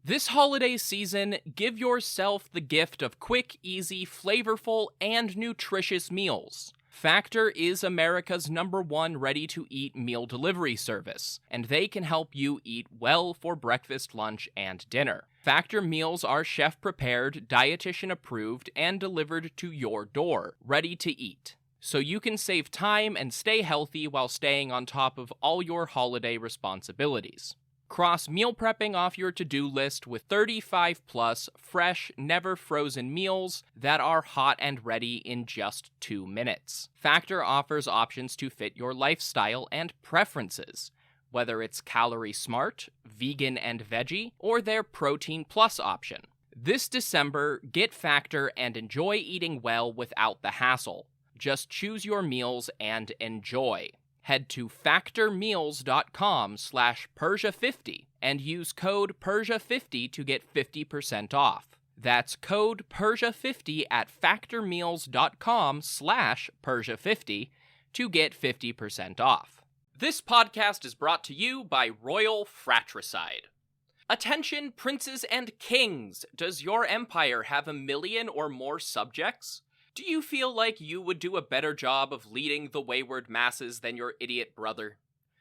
This holiday season, give yourself the gift of quick, easy, flavorful, and nutritious meals. Factor is America's #1 ready-to-eat meal delivery service, and they can help you eat well for breakfast, lunch, and dinner. Factor meals are chef-prepared, dietitian-approved, and delivered to your door, ready to eat. So you can save time and stay healthy while staying on top of all your holiday responsibilities. Cross meal prepping off your to-do list with 35-plus fresh, never-frozen meals that are hot and ready in just 2 minutes. Factor offers options to fit your lifestyle and preferences, whether it's calorie smart, vegan and veggie, or their protein plus option. This December, get Factor and enjoy eating well without the hassle. Just choose your meals and enjoy. Head to factormeals.com/Persia50 and use code Persia50 to get 50% off. That's code Persia50 at factormeals.com/Persia50 to get 50% off. This podcast is brought to you by Royal Fratricide. Attention, princes and kings! Does your empire have 1 million or more subjects? Do you feel like you would do a better job of leading the wayward masses than your idiot brother?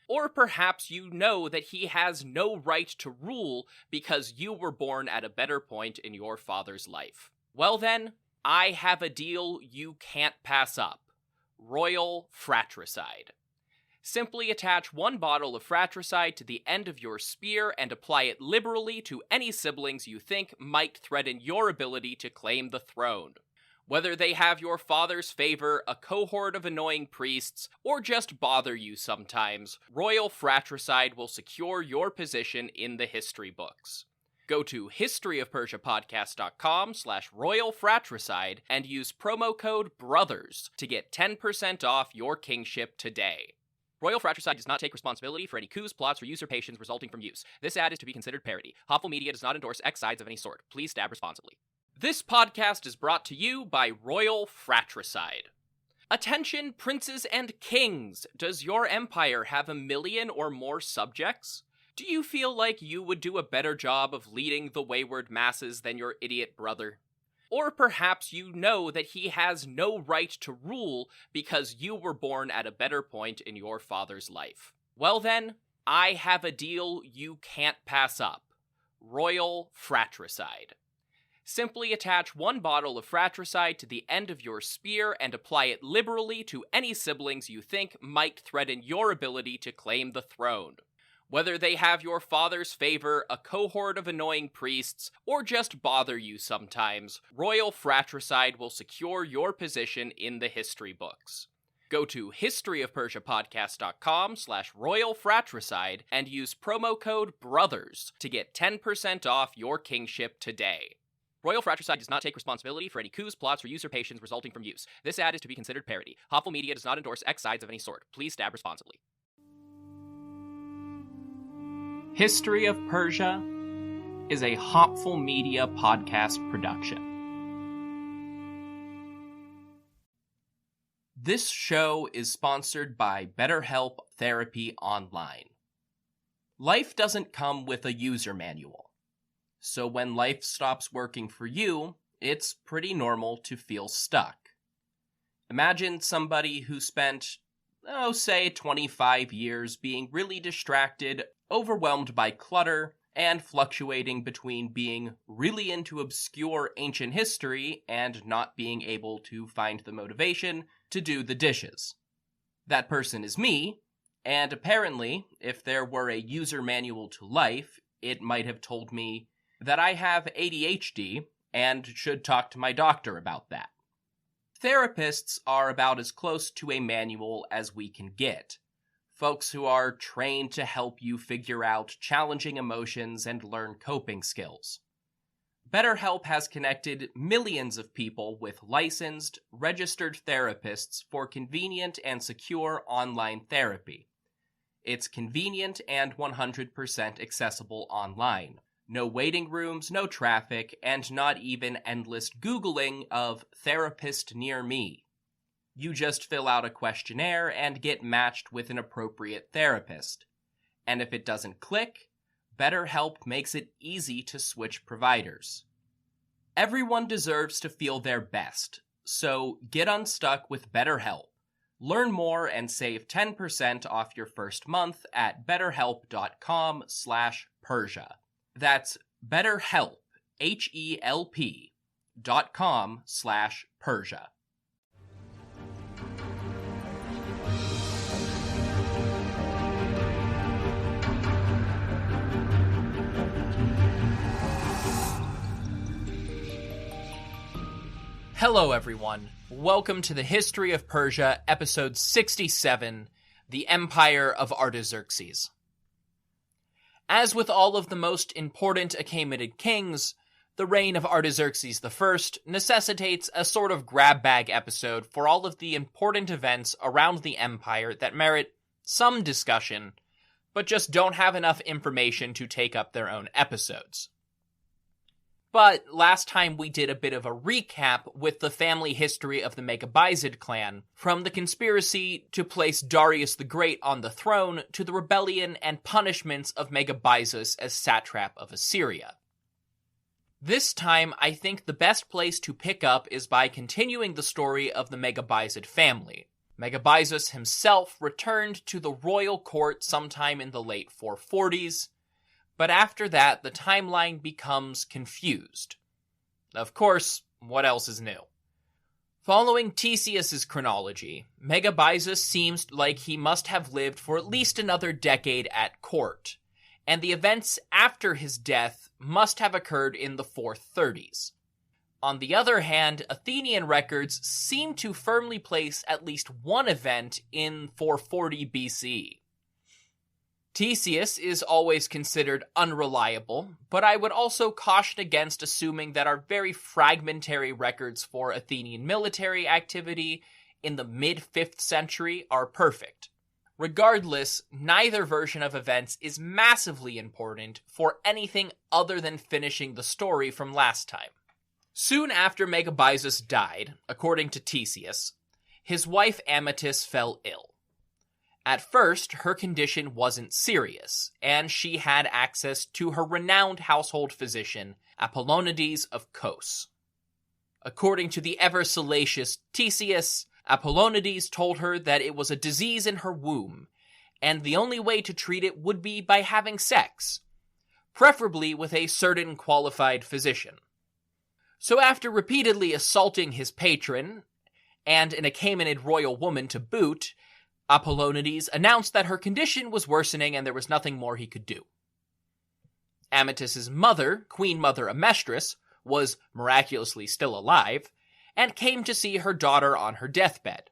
Or perhaps you know that he has no right to rule because you were born at a better point in your father's life. Well then, I have a deal you can't pass up. Royal Fratricide. Simply attach 1 bottle of fratricide to the end of your spear and apply it liberally to any siblings you think might threaten your ability to claim the throne. Whether they have your father's favor, a cohort of annoying priests, or just bother you sometimes, Royal Fratricide will secure your position in the history books. Go to historyofpersiapodcast.com/Royal Fratricide and use promo code BROTHERS to get 10% off your kingship today. Royal Fratricide does not take responsibility for any coups, plots, or usurpations resulting from use. This ad is to be considered parody. Hopful Media does not endorse X sides of any sort. Please stab responsibly. This podcast is brought to you by Royal Fratricide. Attention, princes and kings! Does your empire have 1 million or more subjects? Do you feel like you would do a better job of leading the wayward masses than your idiot brother? Or perhaps you know that he has no right to rule because you were born at a better point in your father's life. Well then, I have a deal you can't pass up. Royal Fratricide. Simply attach 1 bottle of fratricide to the end of your spear and apply it liberally to any siblings you think might threaten your ability to claim the throne. Whether they have your father's favor, a cohort of annoying priests, or just bother you sometimes, Royal Fratricide will secure your position in the history books. Go to historyofpersiapodcast.com/Royal Fratricide and use promo code BROTHERS to get 10% off your kingship today. Royal Fratricide does not take responsibility for any coups, plots, or usurpations resulting from use. This ad is to be considered parody. Hopful Media does not endorse X sides of any sort. Please stab responsibly. History of Persia is a Hopful Media podcast production. This show is sponsored by BetterHelp Therapy Online. Life doesn't come with a user manual. So when life stops working for you, it's pretty normal to feel stuck. Imagine somebody who spent, say 25 years being really distracted, overwhelmed by clutter, and fluctuating between being really into obscure ancient history and not being able to find the motivation to do the dishes. That person is me, and apparently, if there were a user manual to life, it might have told me that I have ADHD and should talk to my doctor about that. Therapists are about as close to a manual as we can get. Folks who are trained to help you figure out challenging emotions and learn coping skills. BetterHelp has connected millions of people with licensed, registered therapists for convenient and secure online therapy. It's convenient and 100% accessible online. No waiting rooms, no traffic, and not even endless Googling of therapist near me. You just fill out a questionnaire and get matched with an appropriate therapist. And if it doesn't click, BetterHelp makes it easy to switch providers. Everyone deserves to feel their best, so get unstuck with BetterHelp. Learn more and save 10% off your first month at betterhelp.com/Persia. That's BetterHelp, HELP.com/Persia. Hello everyone, welcome to the History of Persia, episode 67, The Empire of Artaxerxes. As with all of the most important Achaemenid kings, the reign of Artaxerxes I necessitates a sort of grab bag episode for all of the important events around the empire that merit some discussion, but just don't have enough information to take up their own episodes. But last time we did a bit of a recap with the family history of the Megabizid clan, from the conspiracy to place Darius the Great on the throne to the rebellion and punishments of Megabyzus as satrap of Assyria. This time, I think the best place to pick up is by continuing the story of the Megabizid family. Megabyzus himself returned to the royal court sometime in the late 440s, but after that, the timeline becomes confused. Of course, what else is new? Following Theseus's chronology, Megabyzus seems like he must have lived for at least another decade at court, and the events after his death must have occurred in the 430s. On the other hand, Athenian records seem to firmly place at least one event in 440 BCE. Theseus is always considered unreliable, but I would also caution against assuming that our very fragmentary records for Athenian military activity in the mid-5th century are perfect. Regardless, neither version of events is massively important for anything other than finishing the story from last time. Soon after Megabyzus died, according to Theseus, his wife Amytis fell ill. At first, her condition wasn't serious, and she had access to her renowned household physician, Apollonides of Kos. According to the ever-salacious Theseus, Apollonides told her that it was a disease in her womb, and the only way to treat it would be by having sex, preferably with a certain qualified physician. So after repeatedly assaulting his patron, and an Achaemenid royal woman to boot, Apollonides announced that her condition was worsening and there was nothing more he could do. Amytis' mother, Queen Mother Amestris, was miraculously still alive, and came to see her daughter on her deathbed.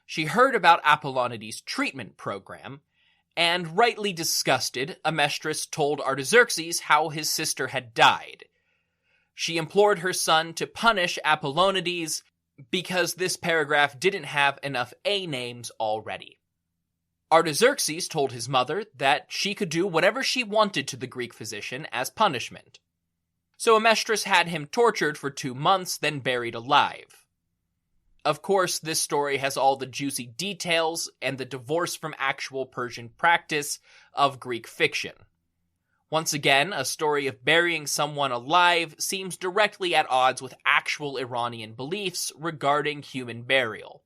She heard about Apollonides' treatment program, and rightly disgusted, Amestris told Artaxerxes how his sister had died. She implored her son to punish Apollonides because this paragraph didn't have enough A-names already. Artaxerxes told his mother that she could do whatever she wanted to the Greek physician as punishment. So Amestris had him tortured for 2 months, then buried alive. Of course, this story has all the juicy details and the divorce from actual Persian practice of Greek fiction. Once again, a story of burying someone alive seems directly at odds with actual Iranian beliefs regarding human burial.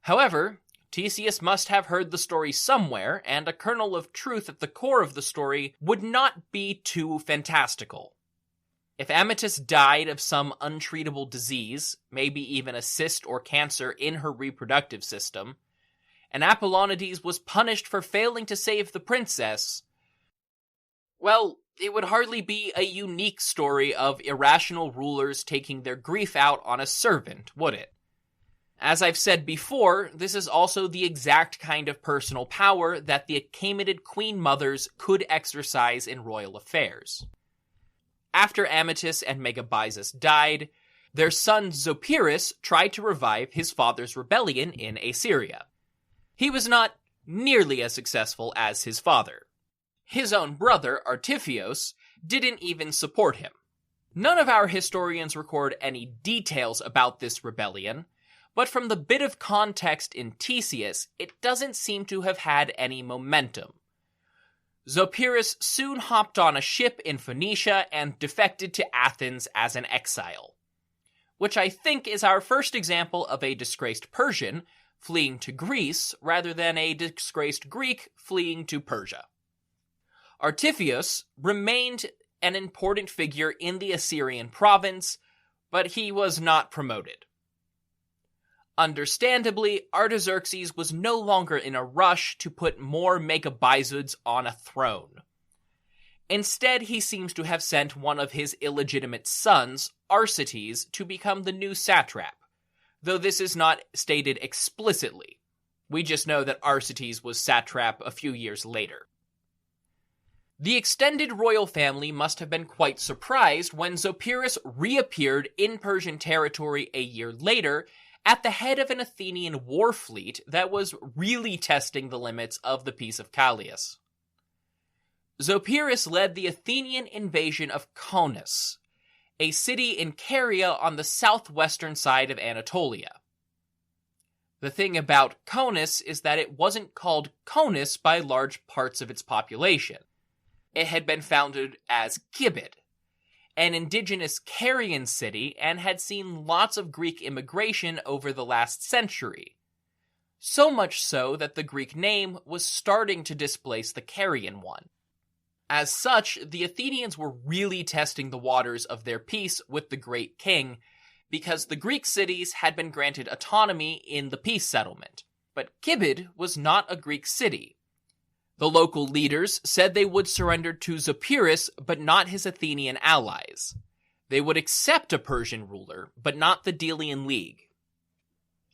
However, Theseus must have heard the story somewhere, and a kernel of truth at the core of the story would not be too fantastical. If Amytis died of some untreatable disease, maybe even a cyst or cancer in her reproductive system, and Apollonides was punished for failing to save the princess, well, it would hardly be a unique story of irrational rulers taking their grief out on a servant, would it? As I've said before, this is also the exact kind of personal power that the Achaemenid queen mothers could exercise in royal affairs. After Amytis and Megabyzus died, their son Zopyrus tried to revive his father's rebellion in Assyria. He was not nearly as successful as his father. His own brother, Artiphios, didn't even support him. None of our historians record any details about this rebellion, but from the bit of context in Theseus, it doesn't seem to have had any momentum. Zopyrus soon hopped on a ship in Phoenicia and defected to Athens as an exile, which I think is our first example of a disgraced Persian fleeing to Greece rather than a disgraced Greek fleeing to Persia. Artiphius remained an important figure in the Assyrian province, but he was not promoted. Understandably, Artaxerxes was no longer in a rush to put more Megabyzuds on a throne. Instead, he seems to have sent one of his illegitimate sons, Arsaces, to become the new satrap, though this is not stated explicitly. We just know that Arsaces was satrap a few years later. The extended royal family must have been quite surprised when Zopyrus reappeared in Persian territory a year later at the head of an Athenian war fleet that was really testing the limits of the Peace of Callias. Zopyrus led the Athenian invasion of Conus, a city in Caria on the southwestern side of Anatolia. The thing about Conus is that it wasn't called Conus by large parts of its population. It had been founded as Gibbet, an indigenous Carian city, and had seen lots of Greek immigration over the last century. So much so that the Greek name was starting to displace the Carian one. As such, the Athenians were really testing the waters of their peace with the Great King, because the Greek cities had been granted autonomy in the peace settlement. But Gibbet was not a Greek city. The local leaders said they would surrender to Zopyrus, but not his Athenian allies. They would accept a Persian ruler, but not the Delian League.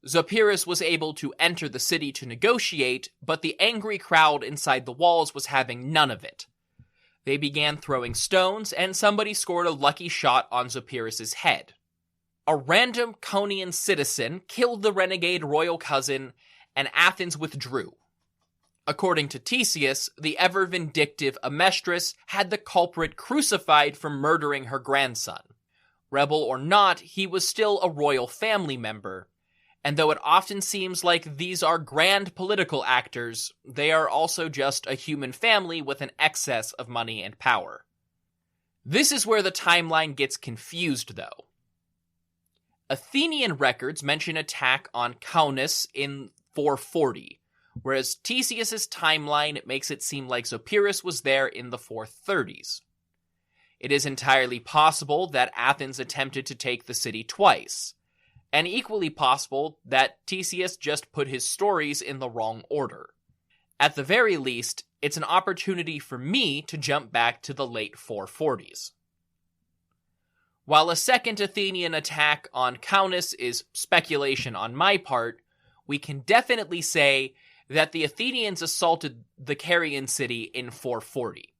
Zopyrus was able to enter the city to negotiate, but the angry crowd inside the walls was having none of it. They began throwing stones, and somebody scored a lucky shot on Zopyrus's head. A random Conian citizen killed the renegade royal cousin, and Athens withdrew. According to Ctesias, the ever-vindictive Amestris had the culprit crucified for murdering her grandson. Rebel or not, he was still a royal family member, and though it often seems like these are grand political actors, they are also just a human family with an excess of money and power. This is where the timeline gets confused, though. Athenian records mention attack on Caunus in 440, whereas Ctesias' timeline makes it seem like Zopyrus was there in the 430s. It is entirely possible that Athens attempted to take the city twice, and equally possible that Ctesias just put his stories in the wrong order. At the very least, it's an opportunity for me to jump back to the late 440s. While a second Athenian attack on Caunus is speculation on my part, we can definitely say that the Athenians assaulted the Carian city in 440.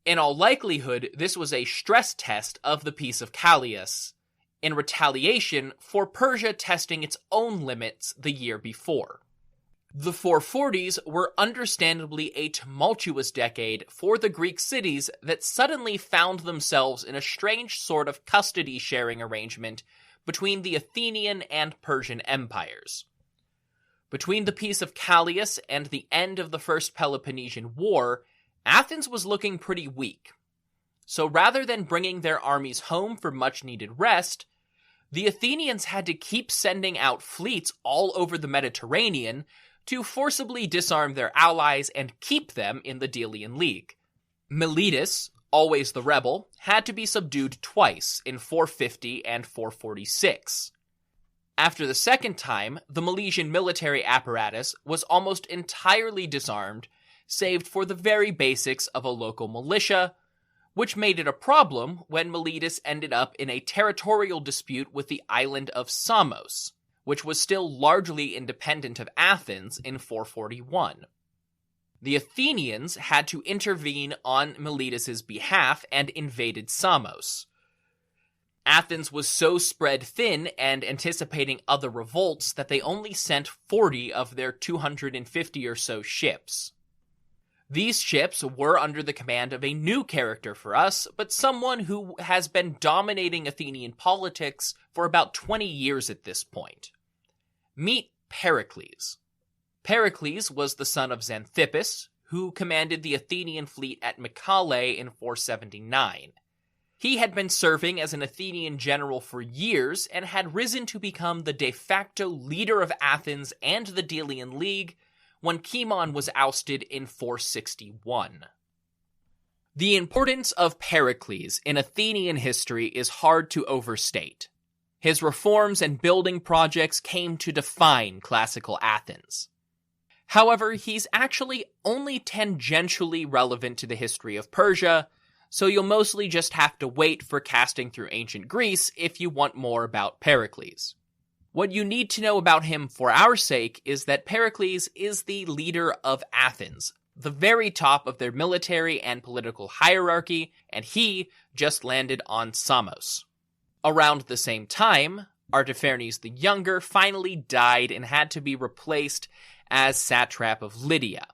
In all likelihood, this was a stress test of the Peace of Callias, in retaliation for Persia testing its own limits the year before. The 440s were understandably a tumultuous decade for the Greek cities that suddenly found themselves in a strange sort of custody-sharing arrangement between the Athenian and Persian empires. Between the Peace of Callias and the end of the First Peloponnesian War, Athens was looking pretty weak. So rather than bringing their armies home for much-needed rest, the Athenians had to keep sending out fleets all over the Mediterranean to forcibly disarm their allies and keep them in the Delian League. Miletus, always the rebel, had to be subdued twice in 450 and 446. After the second time, the Milesian military apparatus was almost entirely disarmed, saved for the very basics of a local militia, which made it a problem when Miletus ended up in a territorial dispute with the island of Samos, which was still largely independent of Athens in 441. The Athenians had to intervene on Miletus's behalf and invaded Samos. Athens was so spread thin and anticipating other revolts that they only sent 40 of their 250 or so ships. These ships were under the command of a new character for us, but someone who has been dominating Athenian politics for about 20 years at this point. Meet Pericles. Pericles was the son of Xanthippus, who commanded the Athenian fleet at Mycale in 479. He had been serving as an Athenian general for years and had risen to become the de facto leader of Athens and the Delian League when Cimon was ousted in 461. The importance of Pericles in Athenian history is hard to overstate. His reforms and building projects came to define classical Athens. However, he's actually only tangentially relevant to the history of Persia, so you'll mostly just have to wait for casting through ancient Greece if you want more about Pericles. What you need to know about him for our sake is that Pericles is the leader of Athens, the very top of their military and political hierarchy, and he just landed on Samos. Around the same time, Artaxerxes the Younger finally died and had to be replaced as satrap of Lydia.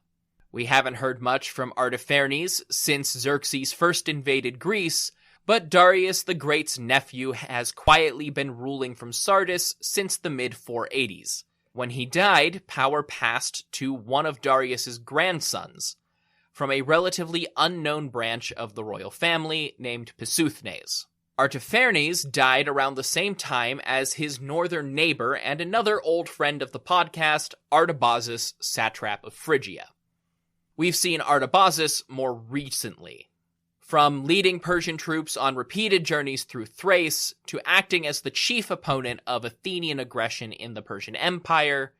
We haven't heard much from Artaxerxes since Xerxes first invaded Greece, but Darius the Great's nephew has quietly been ruling from Sardis since the mid-480s. When he died, power passed to one of Darius's grandsons, from a relatively unknown branch of the royal family named Pissuthnes. Artaxerxes died around the same time as his northern neighbor and another old friend of the podcast, Artabazus, satrap of Phrygia. We've seen Artabazus more recently, from leading Persian troops on repeated journeys through Thrace to acting as the chief opponent of Athenian aggression in the Persian Empire.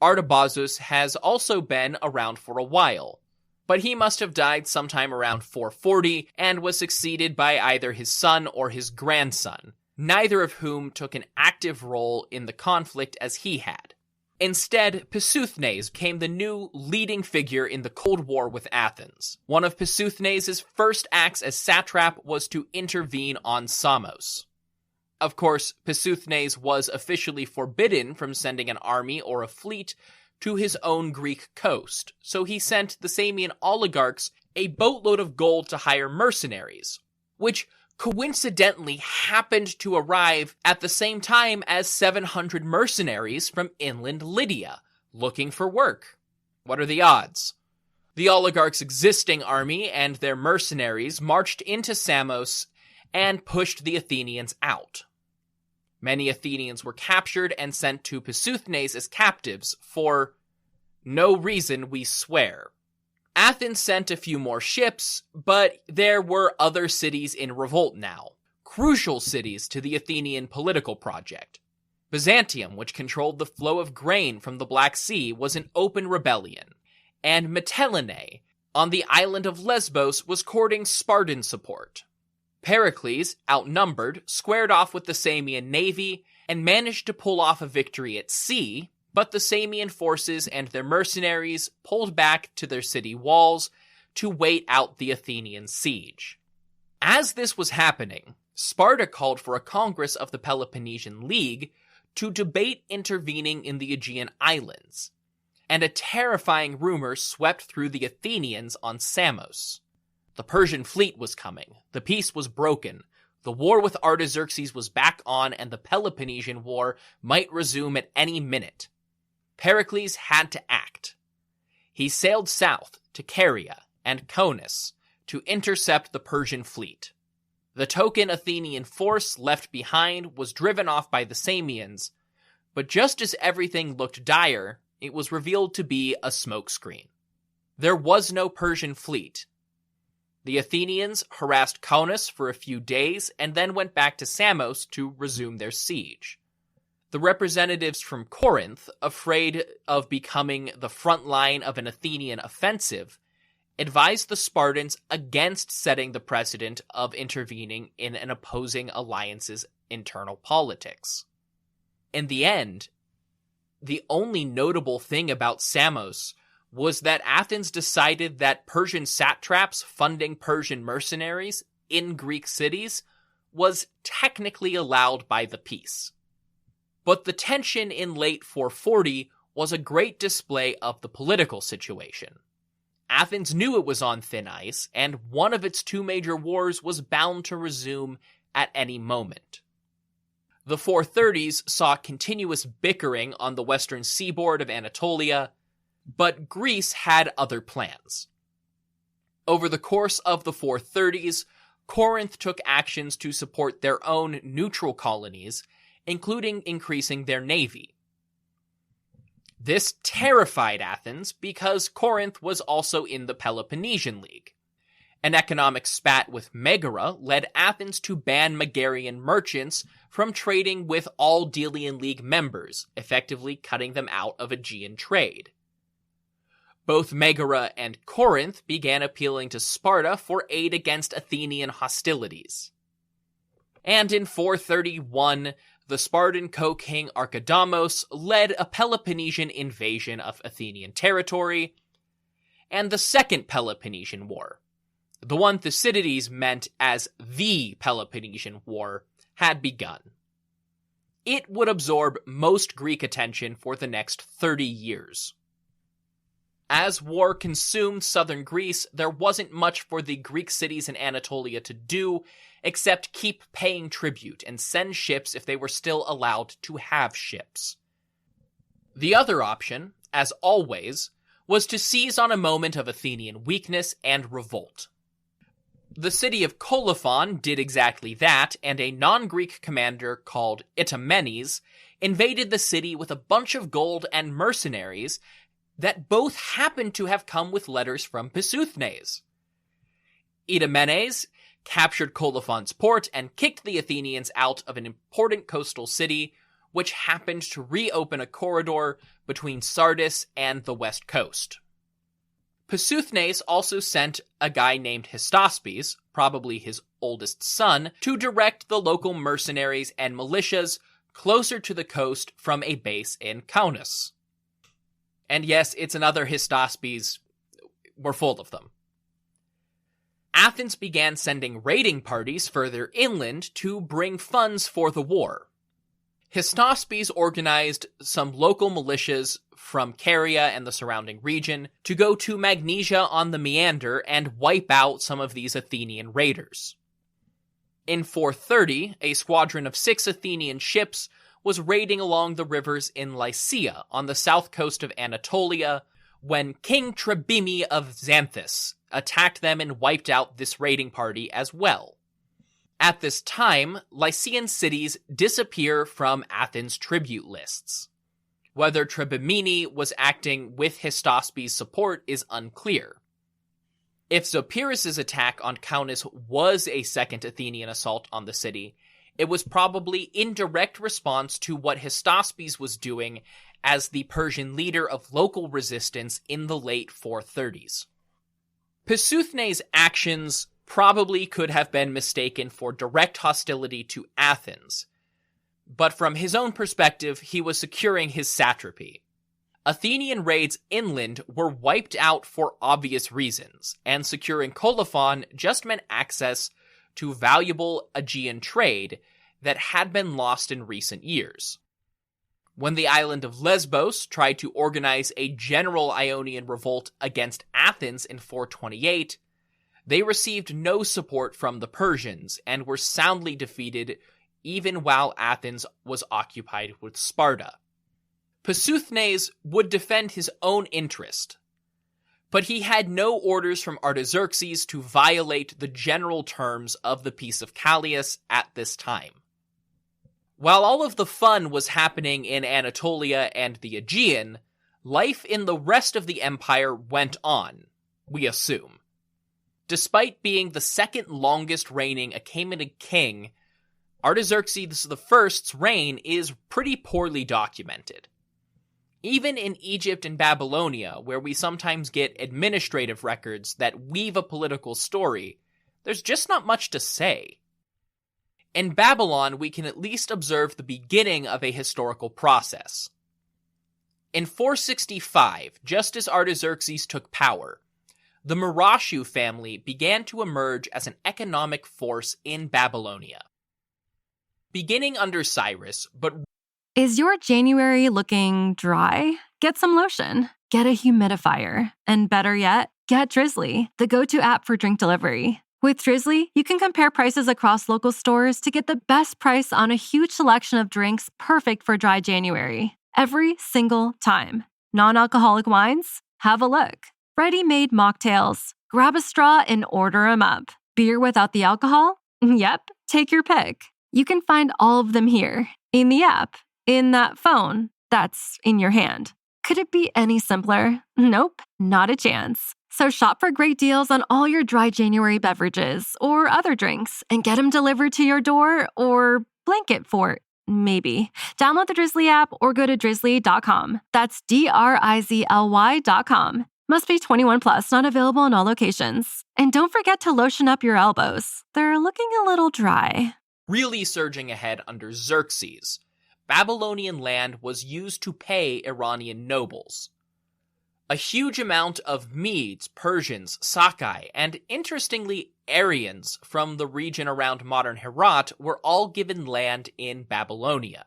Artabazus has also been around for a while, but he must have died sometime around 440 and was succeeded by either his son or his grandson, neither of whom took an active role in the conflict as he had. Instead, Pissuthnes became the new leading figure in the Cold War with Athens. One of Pissuthnes' first acts as satrap was to intervene on Samos. Of course, Pissuthnes was officially forbidden from sending an army or a fleet to his own Greek coast, so he sent the Samian oligarchs a boatload of gold to hire mercenaries, which coincidentally happened to arrive at the same time as 700 mercenaries from inland Lydia, looking for work. What are the odds? The oligarchs' existing army and their mercenaries marched into Samos and pushed the Athenians out. Many Athenians were captured and sent to Pissuthnes as captives for no reason, we swear. Athens sent a few more ships, but there were other cities in revolt now, crucial cities to the Athenian political project. Byzantium, which controlled the flow of grain from the Black Sea, was in open rebellion, and Mytilene, on the island of Lesbos, was courting Spartan support. Pericles, outnumbered, squared off with the Samian navy and managed to pull off a victory at sea, but the Samian forces and their mercenaries pulled back to their city walls to wait out the Athenian siege. As this was happening, Sparta called for a congress of the Peloponnesian League to debate intervening in the Aegean islands, and a terrifying rumor swept through the Athenians on Samos. The Persian fleet was coming, the peace was broken, the war with Artaxerxes was back on, and the Peloponnesian War might resume at any minute. Pericles had to act. He sailed south to Caria and Conus to intercept the Persian fleet. The token Athenian force left behind was driven off by the Samians, but just as everything looked dire, it was revealed to be a smokescreen. There was no Persian fleet. The Athenians harassed Conus for a few days and then went back to Samos to resume their siege. The representatives from Corinth, afraid of becoming the front line of an Athenian offensive, advised the Spartans against setting the precedent of intervening in an opposing alliance's internal politics. In the end, the only notable thing about Samos was that Athens decided that Persian satraps funding Persian mercenaries in Greek cities was technically allowed by the peace. But the tension in late 440 was a great display of the political situation. Athens knew it was on thin ice, and one of its two major wars was bound to resume at any moment. The 430s saw continuous bickering on the western seaboard of Anatolia, but Greece had other plans. Over the course of the 430s, Corinth took actions to support their own neutral colonies, including increasing their navy. This terrified Athens because Corinth was also in the Peloponnesian League. An economic spat with Megara led Athens to ban Megarian merchants from trading with all Delian League members, effectively cutting them out of Aegean trade. Both Megara and Corinth began appealing to Sparta for aid against Athenian hostilities. And in 431, the Spartan co-king Archidamos led a Peloponnesian invasion of Athenian territory, and the Second Peloponnesian War, the one Thucydides meant as the Peloponnesian War, had begun. It would absorb most Greek attention for the next 30 years. As war consumed southern Greece, there wasn't much for the Greek cities in Anatolia to do except keep paying tribute and send ships if they were still allowed to have ships. The other option, as always, was to seize on a moment of Athenian weakness and revolt. The city of Colophon did exactly that, and a non-Greek commander called Achaemenid invaded the city with a bunch of gold and mercenaries that both happened to have come with letters from Pissuthnes. Achaemenid captured Colophon's port and kicked the Athenians out of an important coastal city, which happened to reopen a corridor between Sardis and the west coast. Pissuthnes also sent a guy named Hystaspes, probably his oldest son, to direct the local mercenaries and militias closer to the coast from a base in Kaunas. And yes, it's another Hystaspes. We're full of them. Athens began sending raiding parties further inland to bring funds for the war. Hystaspes organized some local militias from Caria and the surrounding region to go to Magnesia on the Meander and wipe out some of these Athenian raiders. In 430, a squadron of 6 Athenian ships was raiding along the rivers in Lycia on the south coast of Anatolia when King Trabimi of Xanthus attacked them and wiped out this raiding party as well. At this time, Lycian cities disappear from Athens' tribute lists. Whether Trabimini was acting with Hystaspes' support is unclear. If Zopyrus' attack on Kaunas was a second Athenian assault on the city, it was probably in direct response to what Hystaspes was doing as the Persian leader of local resistance in the late 430s. Pissuthnes' actions probably could have been mistaken for direct hostility to Athens, but from his own perspective, he was securing his satrapy. Athenian raids inland were wiped out for obvious reasons, and securing Colophon just meant access to valuable Aegean trade that had been lost in recent years. When the island of Lesbos tried to organize a general Ionian revolt against Athens in 428, they received no support from the Persians and were soundly defeated even while Athens was occupied with Sparta. Pissuthnes would defend his own interest, but he had no orders from Artaxerxes to violate the general terms of the Peace of Callias at this time. While all of the fun was happening in Anatolia and the Aegean, life in the rest of the empire went on, we assume. Despite being the second longest reigning Achaemenid king, Artaxerxes I's reign is pretty poorly documented. Even in Egypt and Babylonia, where we sometimes get administrative records that weave a political story, there's just not much to say. In Babylon, we can at least observe the beginning of a historical process. In 465, just as Artaxerxes took power, the Murashu family began to emerge as an economic force in Babylonia. Beginning under Cyrus, but Is your January looking dry? Get some lotion. Get a humidifier. And better yet, get Drizzly, the go-to app for drink delivery. With Drizzly, you can compare prices across local stores to get the best price on a huge selection of drinks perfect for dry January. Every single time. Non-alcoholic wines? Have a look. Ready-made mocktails, Grab a straw and order 'em up. Beer without the alcohol? Yep, take your pick. You can find all of them here, in the app, in that phone that's in your hand. Could it be any simpler? Nope, not a chance. So shop for great deals on all your dry January beverages or other drinks and get them delivered to your door or blanket fort, maybe. Download the Drizzly app or go to drizzly.com. That's DRIZLY.com. Must be 21 plus, not available in all locations. And don't forget to lotion up your elbows. They're looking a little dry. Really surging ahead under Xerxes, Babylonian land was used to pay Iranian nobles. A huge amount of Medes, Persians, Sakai, and interestingly Aryans from the region around modern Herat were all given land in Babylonia.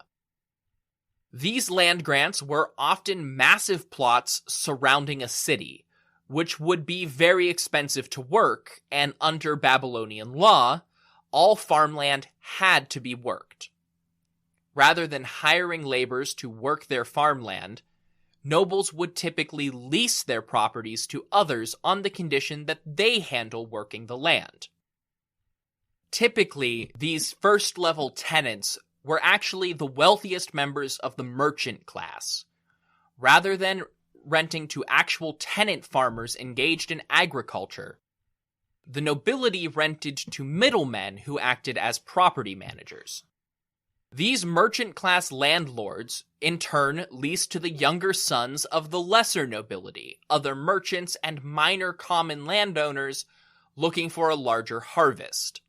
These land grants were often massive plots surrounding a city, which would be very expensive to work, and under Babylonian law, all farmland had to be worked. Rather than hiring laborers to work their farmland, nobles would typically lease their properties to others on the condition that they handle working the land. Typically, these first-level tenants were actually the wealthiest members of the merchant class. Rather than renting to actual tenant farmers engaged in agriculture, the nobility rented to middlemen who acted as property managers. These merchant-class landlords, in turn, leased to the younger sons of the lesser nobility, other merchants, and minor common landowners looking for a larger harvest.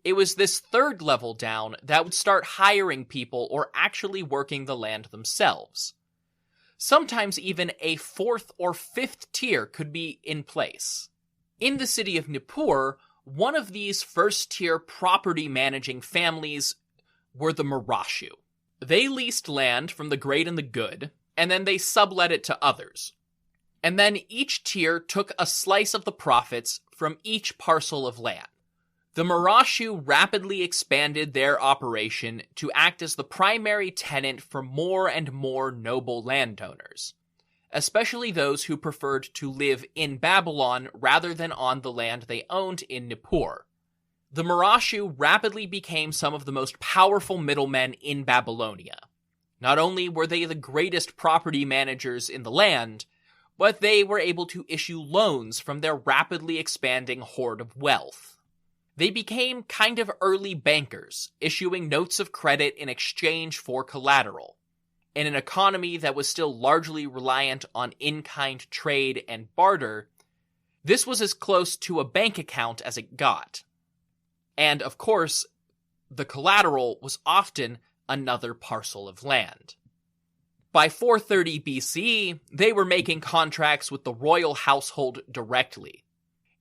It was this third level down that would start hiring people or actually working the land themselves. Sometimes even a fourth or fifth tier could be in place. In the city of Nippur, one of these first-tier property-managing families were the Murashu. They leased land from the great and the good, and then they sublet it to others. And then each tier took a slice of the profits from each parcel of land. The Murashu rapidly expanded their operation to act as the primary tenant for more and more noble landowners, especially those who preferred to live in Babylon rather than on the land they owned in Nippur. The Murashu rapidly became some of the most powerful middlemen in Babylonia. Not only were they the greatest property managers in the land, but they were able to issue loans from their rapidly expanding hoard of wealth. They became kind of early bankers, issuing notes of credit in exchange for collateral. In an economy that was still largely reliant on in-kind trade and barter, this was as close to a bank account as it got. And, of course, the collateral was often another parcel of land. By 430 BCE, they were making contracts with the royal household directly.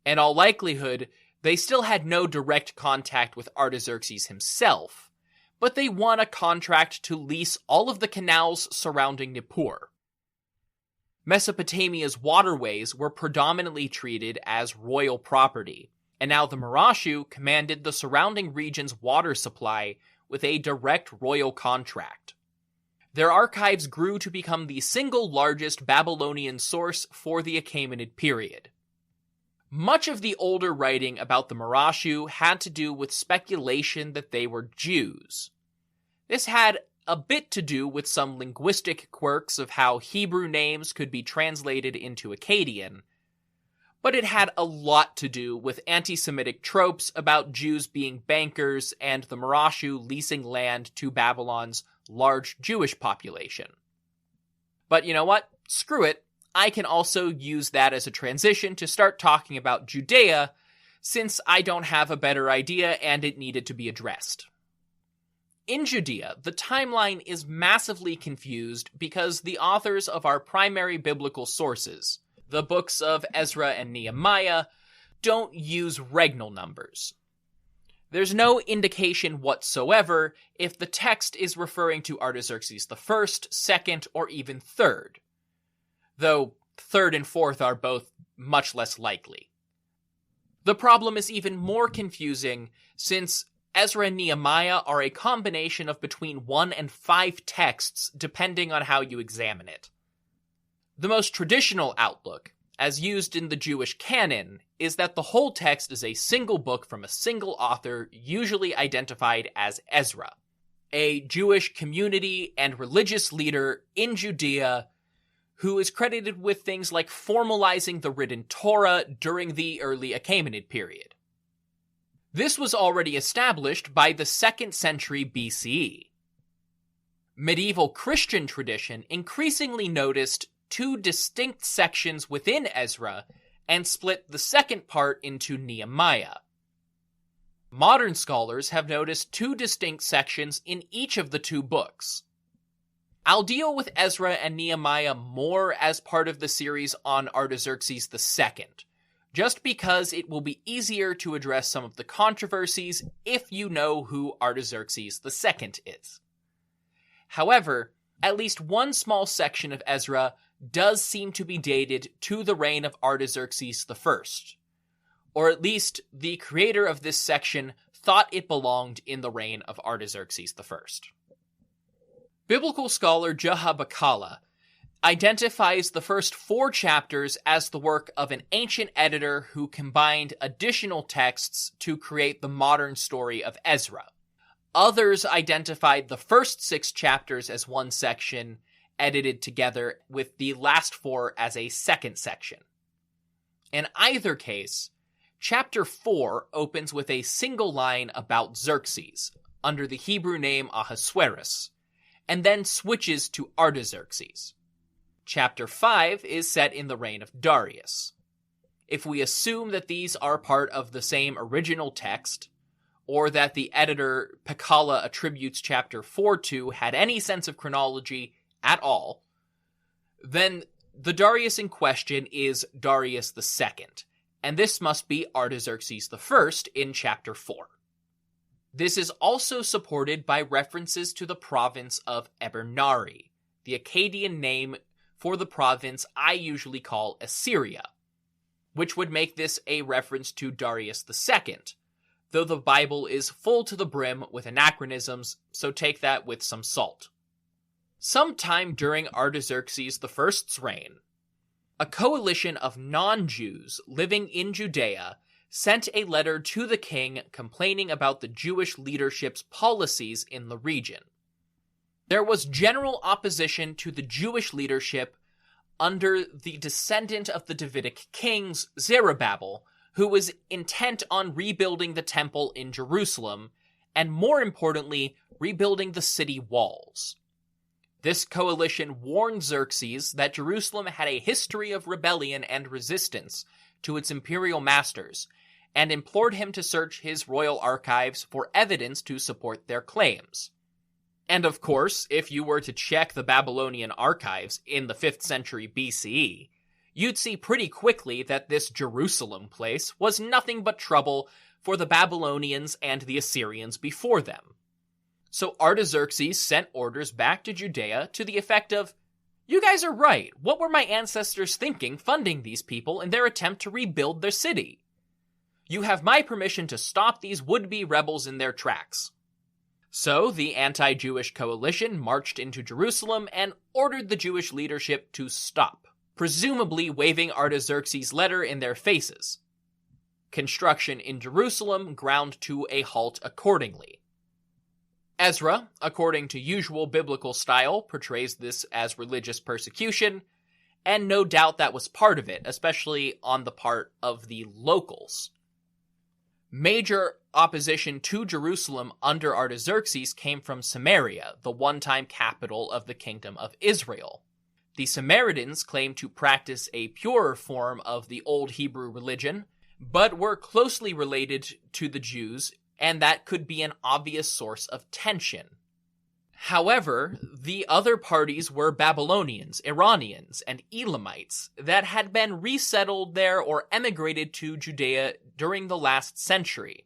In all likelihood, they still had no direct contact with Artaxerxes himself, but they won a contract to lease all of the canals surrounding Nippur. Mesopotamia's waterways were predominantly treated as royal property, and now the Murashu commanded the surrounding region's water supply with a direct royal contract. Their archives grew to become the single largest Babylonian source for the Achaemenid period. Much of the older writing about the Murashu had to do with speculation that they were Jews. This had a bit to do with some linguistic quirks of how Hebrew names could be translated into Akkadian, but it had a lot to do with anti-Semitic tropes about Jews being bankers and the Murashu leasing land to Babylon's large Jewish population. But you know what? Screw it. I can also use that as a transition to start talking about Judea, since I don't have a better idea and it needed to be addressed. In Judea, the timeline is massively confused because the authors of our primary biblical sources, the books of Ezra and Nehemiah, don't use regnal numbers. There's no indication whatsoever if the text is referring to Artaxerxes I, II, or even III, though third and fourth are both much less likely. The problem is even more confusing since Ezra and Nehemiah are a combination of between 1 and 5 texts depending on how you examine it. The most traditional outlook, as used in the Jewish canon, is that the whole text is a single book from a single author, usually identified as Ezra, a Jewish community and religious leader in Judea who is credited with things like formalizing the written Torah during the early Achaemenid period. This was already established by the 2nd century BCE. Medieval Christian tradition increasingly noticed 2 distinct sections within Ezra and split the second part into Nehemiah. Modern scholars have noticed 2 distinct sections in each of the 2 books. I'll deal with Ezra and Nehemiah more as part of the series on Artaxerxes II, just because it will be easier to address some of the controversies if you know who Artaxerxes II is. However, at least one small section of Ezra does seem to be dated to the reign of Artaxerxes I, or at least the creator of this section thought it belonged in the reign of Artaxerxes I. Biblical scholar Jahabakala identifies the first 4 chapters as the work of an ancient editor who combined additional texts to create the modern story of Ezra. Others identified the first 6 chapters as one section, edited together, with the last 4 as a second section. In either case, chapter 4 opens with a single line about Xerxes, under the Hebrew name Ahasuerus, and then switches to Artaxerxes. Chapter 5 is set in the reign of Darius. If we assume that these are part of the same original text, or that the editor Pekala attributes chapter 4 to had any sense of chronology at all, then the Darius in question is Darius II, and this must be Artaxerxes I in chapter 4. This is also supported by references to the province of Ebernari, the Akkadian name for the province I usually call Assyria, which would make this a reference to Darius II, though the Bible is full to the brim with anachronisms, so take that with some salt. Sometime during Artaxerxes I's reign, a coalition of non-Jews living in Judea sent a letter to the king complaining about the Jewish leadership's policies in the region. There was general opposition to the Jewish leadership under the descendant of the Davidic kings, Zerubbabel, who was intent on rebuilding the temple in Jerusalem, and more importantly, rebuilding the city walls. This coalition warned Xerxes that Jerusalem had a history of rebellion and resistance to its imperial masters, and implored him to search his royal archives for evidence to support their claims. And of course, if you were to check the Babylonian archives in the 5th century BCE, you'd see pretty quickly that this Jerusalem place was nothing but trouble for the Babylonians and the Assyrians before them. So Artaxerxes sent orders back to Judea to the effect of, "You guys are right. What were my ancestors thinking funding these people in their attempt to rebuild their city? You have my permission to stop these would-be rebels in their tracks." So the anti-Jewish coalition marched into Jerusalem and ordered the Jewish leadership to stop, presumably waving Artaxerxes' letter in their faces. Construction in Jerusalem ground to a halt accordingly. Ezra, according to usual biblical style, portrays this as religious persecution, and no doubt that was part of it, especially on the part of the locals. Major opposition to Jerusalem under Artaxerxes came from Samaria, the one-time capital of the Kingdom of Israel. The Samaritans claimed to practice a purer form of the Old Hebrew religion, but were closely related to the Jews, and that could be an obvious source of tension. However, the other parties were Babylonians, Iranians, and Elamites that had been resettled there or emigrated to Judea during the last century.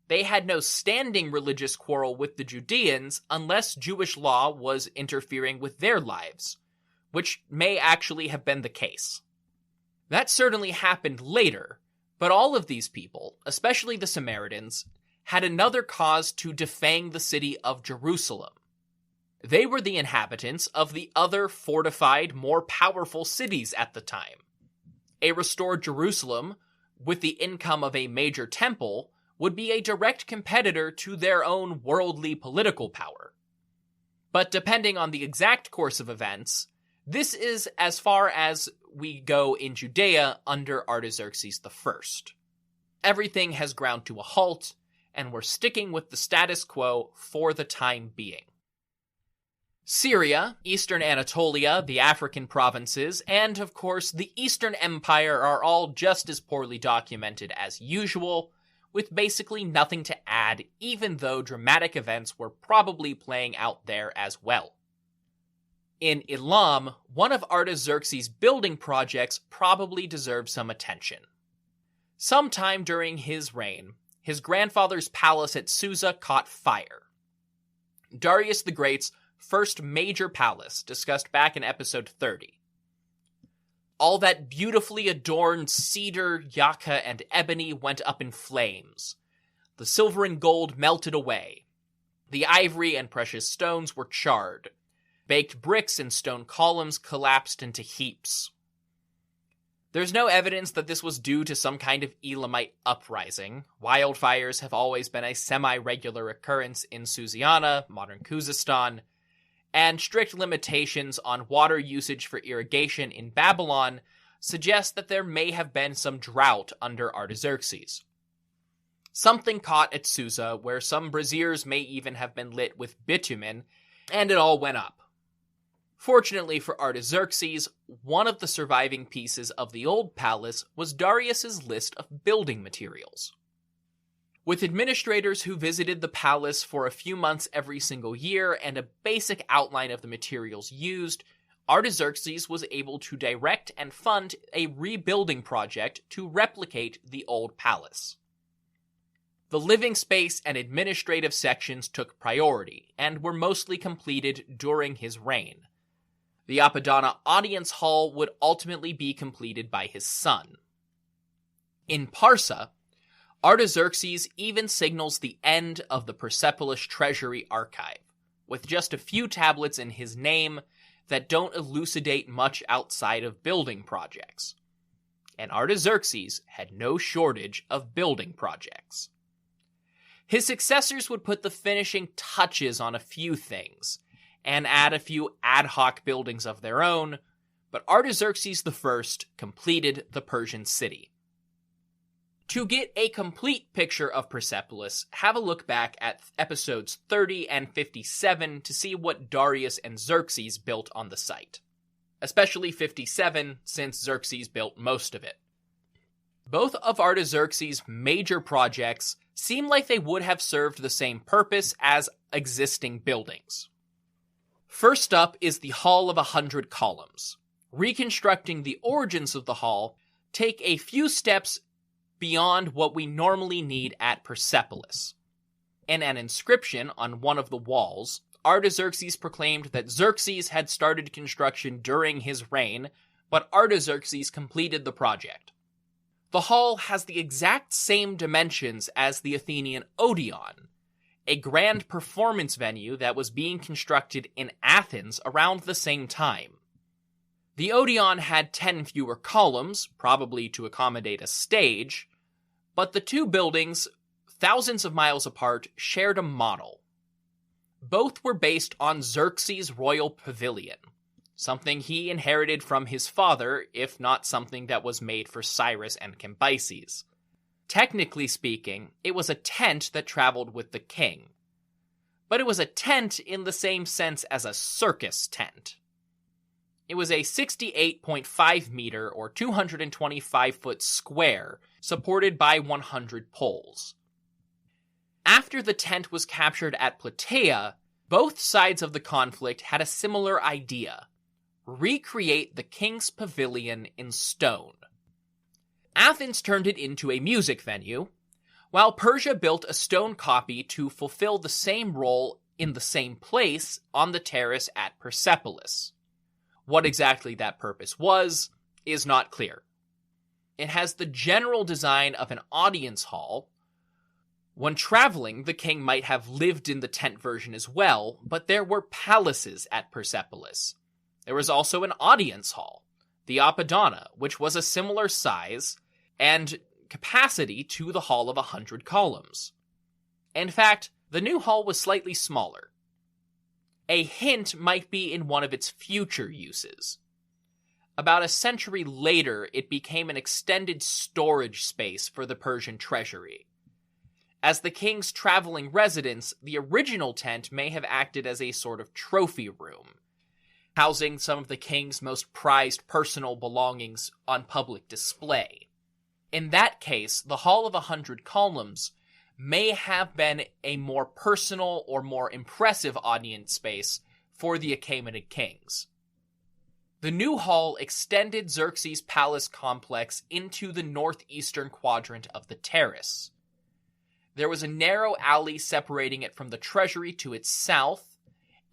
They had no standing religious quarrel with the Judeans unless Jewish law was interfering with their lives, which may actually have been the case. That certainly happened later, but all of these people, especially the Samaritans, had another cause to defang the city of Jerusalem. They were the inhabitants of the other fortified, more powerful cities at the time. A restored Jerusalem, with the income of a major temple, would be a direct competitor to their own worldly political power. But depending on the exact course of events, this is as far as we go in Judea under Artaxerxes I. Everything has ground to a halt, and we're sticking with the status quo for the time being. Syria, Eastern Anatolia, the African provinces, and of course the Eastern Empire are all just as poorly documented as usual, with basically nothing to add, even though dramatic events were probably playing out there as well. In Elam, one of Artaxerxes' building projects probably deserves some attention. Sometime during his reign, his grandfather's palace at Susa caught fire. Darius the Great's first major palace, discussed back in episode 30. All that beautifully adorned cedar, yucca, and ebony went up in flames. The silver and gold melted away. The ivory and precious stones were charred. Baked bricks and stone columns collapsed into heaps. There's no evidence that this was due to some kind of Elamite uprising. Wildfires have always been a semi-regular occurrence in Susiana, modern Khuzestan, and strict limitations on water usage for irrigation in Babylon suggest that there may have been some drought under Artaxerxes. Something caught at Susa, where some braziers may even have been lit with bitumen, and it all went up. Fortunately for Artaxerxes, one of the surviving pieces of the old palace was Darius's list of building materials. With administrators who visited the palace for a few months every single year and a basic outline of the materials used, Artaxerxes was able to direct and fund a rebuilding project to replicate the old palace. The living space and administrative sections took priority, and were mostly completed during his reign. The Apadana audience hall would ultimately be completed by his son. In Parsa, Artaxerxes even signals the end of the Persepolis treasury archive, with just a few tablets in his name that don't elucidate much outside of building projects. And Artaxerxes had no shortage of building projects. His successors would put the finishing touches on a few things, and add a few ad hoc buildings of their own, but Artaxerxes I completed the Persian city. To get a complete picture of Persepolis, have a look back at episodes 30 and 57 to see what Darius and Xerxes built on the site. Especially 57, since Xerxes built most of it. Both of Artaxerxes' major projects seem like they would have served the same purpose as existing buildings. First up is the Hall of 100 Columns. Reconstructing the origins of the hall take a few steps beyond what we normally need at Persepolis. In an inscription on one of the walls, Artaxerxes proclaimed that Xerxes had started construction during his reign, but Artaxerxes completed the project. The hall has the exact same dimensions as the Athenian Odeon, a grand performance venue that was being constructed in Athens around the same time. The Odeon had 10 fewer columns, probably to accommodate a stage, but the two buildings, thousands of miles apart, shared a model. Both were based on Xerxes' royal pavilion, something he inherited from his father, if not something that was made for Cyrus and Cambyses. Technically speaking, it was a tent that traveled with the king. But it was a tent in the same sense as a circus tent. It was a 68.5 meter or 225 foot square, supported by 100 poles. After the tent was captured at Plataea, both sides of the conflict had a similar idea: recreate the king's pavilion in stone. Athens turned it into a music venue, while Persia built a stone copy to fulfill the same role in the same place on the terrace at Persepolis. What exactly that purpose was is not clear. It has the general design of an audience hall. When traveling, the king might have lived in the tent version as well, but there were palaces at Persepolis. There was also an audience hall. the Apadana, which was a similar size and capacity to the Hall of 100 Columns. In fact, the new hall was slightly smaller. A hint might be in one of its future uses. About a century later, it became an extended storage space for the Persian treasury. As the king's traveling residence, the original tent may have acted as a sort of trophy room, housing some of the king's most prized personal belongings on public display. In that case, the Hall of 100 Columns may have been a more personal or more impressive audience space for the Achaemenid kings. The new hall extended Xerxes' palace complex into the northeastern quadrant of the terrace. There was a narrow alley separating it from the treasury to its south,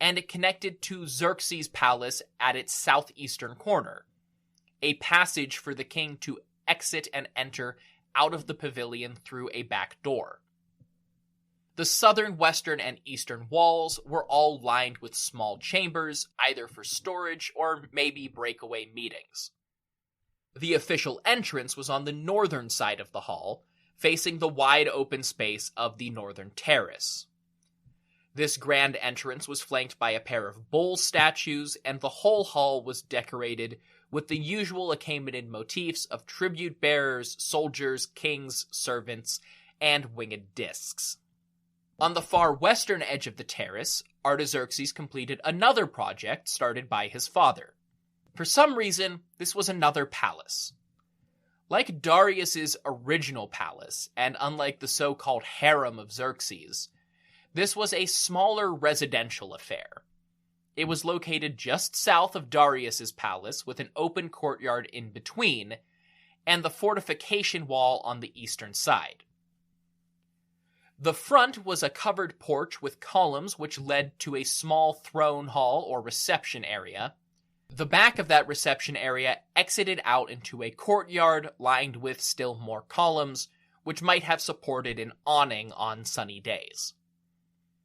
and it connected to Xerxes' palace at its southeastern corner, a passage for the king to exit and enter out of the pavilion through a back door. The southern, western, and eastern walls were all lined with small chambers, either for storage or maybe breakaway meetings. The official entrance was on the northern side of the hall, facing the wide open space of the northern terrace. This grand entrance was flanked by a pair of bull statues, and the whole hall was decorated with the usual Achaemenid motifs of tribute bearers, soldiers, kings, servants, and winged discs. On the far western edge of the terrace, Artaxerxes completed another project started by his father. For some reason, this was another palace. Like Darius's original palace, and unlike the so-called harem of Xerxes, this was a smaller residential affair. It was located just south of Darius's palace, with an open courtyard in between, and the fortification wall on the eastern side. The front was a covered porch with columns which led to a small throne hall or reception area. The back of that reception area exited out into a courtyard lined with still more columns, which might have supported an awning on sunny days.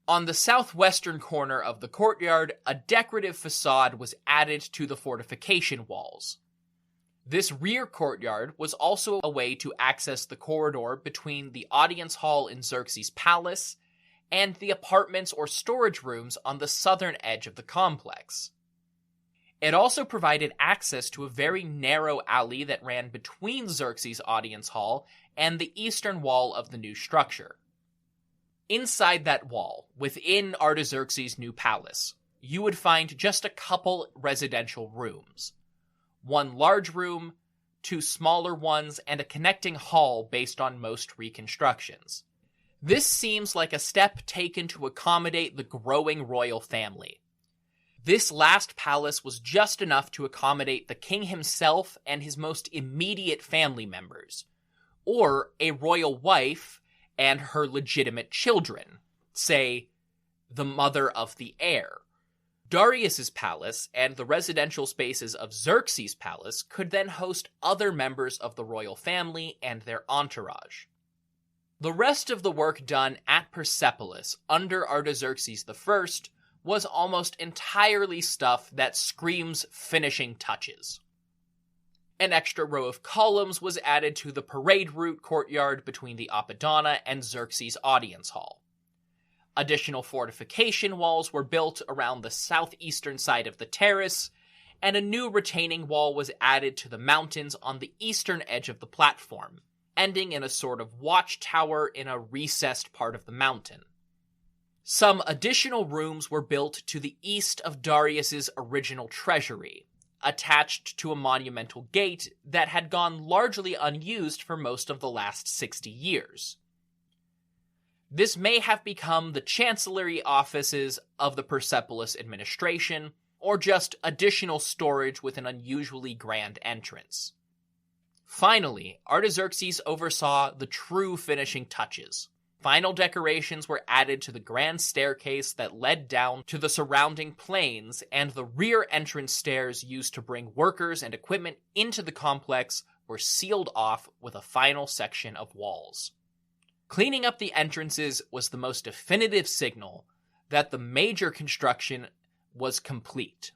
On the southwestern corner of the courtyard, a decorative facade was added to the fortification walls. This rear courtyard was also a way to access the corridor between the audience hall in Xerxes' palace and the apartments or storage rooms on the southern edge of the complex. It also provided access to a very narrow alley that ran between Xerxes' audience hall and the eastern wall of the new structure. Inside that wall, within Artaxerxes' new palace, you would find just a couple residential rooms. One large room, two smaller ones, and a connecting hall based on most reconstructions. This seems like a step taken to accommodate the growing royal family. This last palace was just enough to accommodate the king himself and his most immediate family members, or a royal wife and her legitimate children, say, the mother of the heir. Darius's palace and the residential spaces of Xerxes' palace could then host other members of the royal family and their entourage. The rest of the work done at Persepolis under Artaxerxes I was almost entirely stuff that screams finishing touches. An extra row of columns was added to the parade route courtyard between the Apadana and Xerxes' audience hall. Additional fortification walls were built around the southeastern side of the terrace, and a new retaining wall was added to the mountains on the eastern edge of the platform, ending in a sort of watchtower in a recessed part of the mountain. Some additional rooms were built to the east of Darius's original treasury, attached to a monumental gate that had gone largely unused for most of the last 60 years. This may have become the chancellery offices of the Persepolis administration, or just additional storage with an unusually grand entrance. Finally, Artaxerxes oversaw the true finishing touches. Final decorations were added to the grand staircase that led down to the surrounding plains, and the rear entrance stairs used to bring workers and equipment into the complex were sealed off with a final section of walls. Cleaning up the entrances was the most definitive signal that the major construction was complete.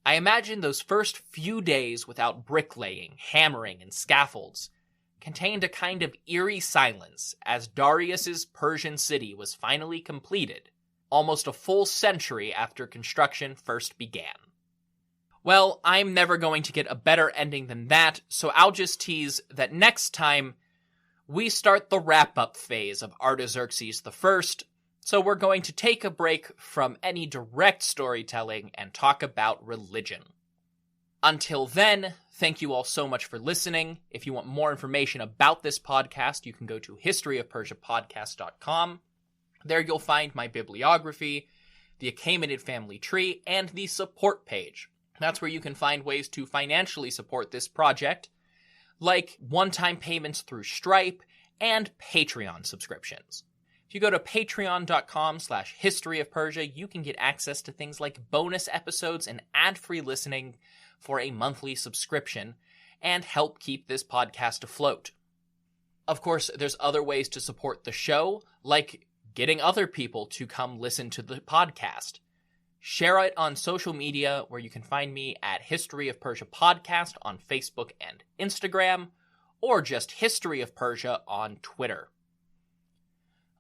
I imagine those first few days without bricklaying, hammering, and scaffolds contained a kind of eerie silence as Darius's Persian city was finally completed, almost a full century after construction first began. Well, I'm never going to get a better ending than that, so I'll just tease that next time we start the wrap-up phase of Artaxerxes I, so we're going to take a break from any direct storytelling and talk about religion. Until then, thank you all so much for listening. If you want more information about this podcast, you can go to historyofpersiapodcast.com. There you'll find my bibliography, the Achaemenid family tree, and the support page. That's where you can find ways to financially support this project, like one-time payments through Stripe and Patreon subscriptions. If you go to patreon.com/historyofpersia, you can get access to things like bonus episodes and ad-free listening for a monthly subscription and help keep this podcast afloat. Of course, there's other ways to support the show, like getting other people to come listen to the podcast. Share it on social media, where you can find me at History of Persia Podcast on Facebook and Instagram, or just History of Persia on Twitter.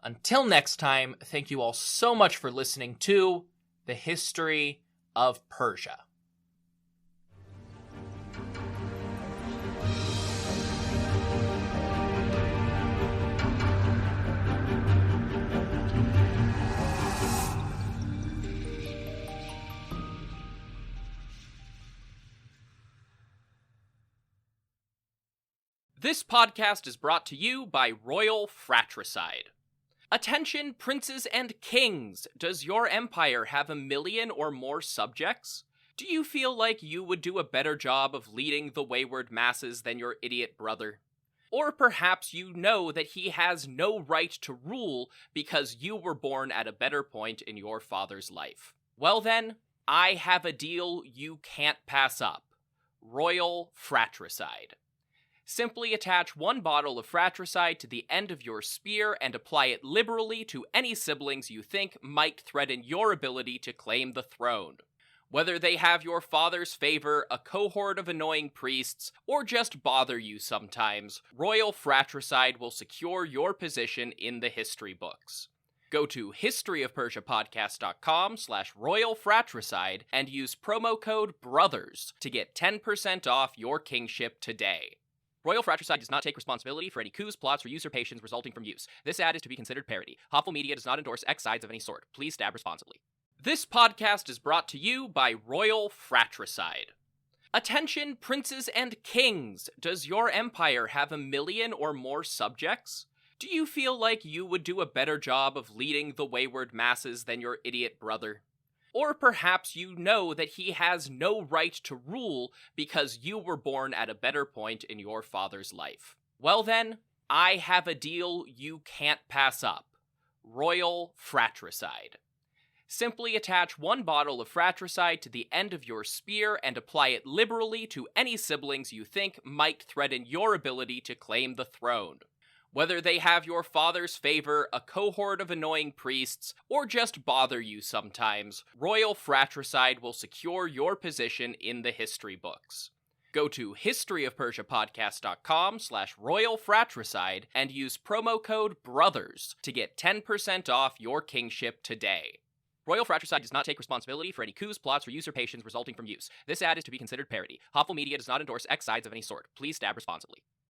Until next time, thank you all so much for listening to The History of Persia. This podcast is brought to you by Royal Fratricide. Attention, princes and kings! Does your empire have 1 million or more subjects? Do you feel like you would do a better job of leading the wayward masses than your idiot brother? Or perhaps you know that he has no right to rule because you were born at a better point in your father's life. Well then, I have a deal you can't pass up. Royal Fratricide. Simply attach 1 bottle of fratricide to the end of your spear and apply it liberally to any siblings you think might threaten your ability to claim the throne. Whether they have your father's favor, a cohort of annoying priests, or just bother you sometimes, Royal Fratricide will secure your position in the history books. Go to historyofpersiapodcast.com/Royal Fratricide and use promo code BROTHERS to get 10% off your kingship today. Royal Fratricide does not take responsibility for any coups, plots, or usurpations resulting from use. This ad is to be considered parody. Hopful Media does not endorse X sides of any sort. Please stab responsibly. This podcast is brought to you by Royal Fratricide. Attention, princes and kings! Does your empire have 1 million or more subjects? Do you feel like you would do a better job of leading the wayward masses than your idiot brother? Or perhaps you know that he has no right to rule because you were born at a better point in your father's life. Well then, I have a deal you can't pass up. Royal Fratricide. Simply attach 1 bottle of fratricide to the end of your spear and apply it liberally to any siblings you think might threaten your ability to claim the throne. Whether they have your father's favor, a cohort of annoying priests, or just bother you sometimes, Royal Fratricide will secure your position in the history books. Go to historyofpersiapodcast.com/Royal Fratricide and use promo code BROTHERS to get 10% off your kingship today. Royal Fratricide does not take responsibility for any coups, plots, or usurpations resulting from use. This ad is to be considered parody. Hopful Media does not endorse X sides of any sort. Please stab responsibly.